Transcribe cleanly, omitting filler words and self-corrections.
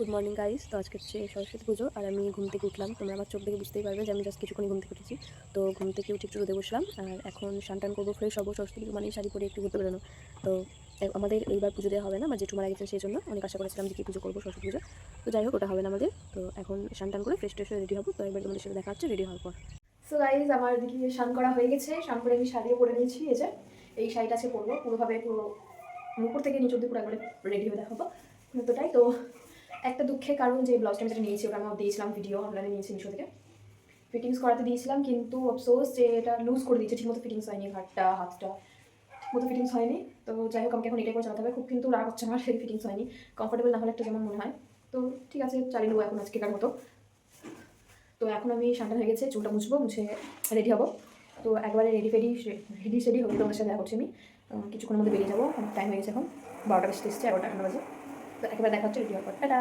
Good morning guys. তো আজকে হচ্ছে সরস্বতী পুজো আর আমি ঘুম থেকে উঠলাম। তোমরা আমার চোখ দেখে বুঝতেই পারবে যে আমি জাস্ট কিছুক্ষণ ঘুম থেকে উঠেছি। তো ঘুম থেকে উঠে একটু রোদে বসলাম আর এখন স্নান করবো, ফ্রেশ হবো। সরস্বতী পুজো মানে শাড়ি পরে একটু ঘুরতে বেরোনো। তো আমাদের এইবার পুজো দেওয়া হবে না, আমার জেঠু মারা গেছেন, সেই জন্য অনেক আশা করেছিলাম যে কি পুজো করবো, সরস্বতী পুজো। তো যাই হোক, ওটা হবে না আমাদের। তো এখন স্নান করে ফ্রেশ ট্রেশ রেডি হবো। তো এবার তোমাদের সাথে দেখা হচ্ছে রেডি হওয়ার পর। সো গাইজ, আমার দিকে স্নান করা হয়ে গেছে। স্নান করে আমি শাড়িও পরে নিয়েছি। এই যে এই শাড়িটা আছে পরবো, পুরোভাবে পুরো উপর থেকে নিচ অব্দি পুরো একবারে রেডি হয়ে দেখাবো এতটাই। তো একটা দুঃখের কারণ, যে ব্লাউজটা আমি যেটা নিয়েছি ওটা আমি দিয়েছিলাম ভিডিও অনলাইনে নিয়েছি মিশো থেকে, ফিটিংস করাতে দিয়েছিলাম, কিন্তু অফসোস যে এটা লুজ করে দিয়েছে, ঠিকমতো ফিটিংস হয়নি, হাতটা ঠিকমতো ফিটিংস হয়নি। তো যাই হোক, আমাকে এখন এটাই করে চালাতে হবে। খুব কিন্তু রাগ হচ্ছে আমার, সেই ফিটিংস হয়নি, কমফোর্টেবল না হলে একটা যেমন মনে হয়। তো ঠিক আছে, চালিয়ে নেবো এখন আজকেকার মতো। তো এখন আমি সান্টান হয়ে গেছে, চুলটা মুছে রেডি হবো। তো একবারে রেডি হয়ে তোমাদের সাথে দেখা করছি আমি। কিছুক্ষণের মধ্যে বেরিয়ে যাবো, টাইম হয়ে গেছে এখন 12টা বেশি এসছে, 11টা 11 বাজে। তো একেবারে দেখা হচ্ছে রেডি হওয়ার পর। টাটা।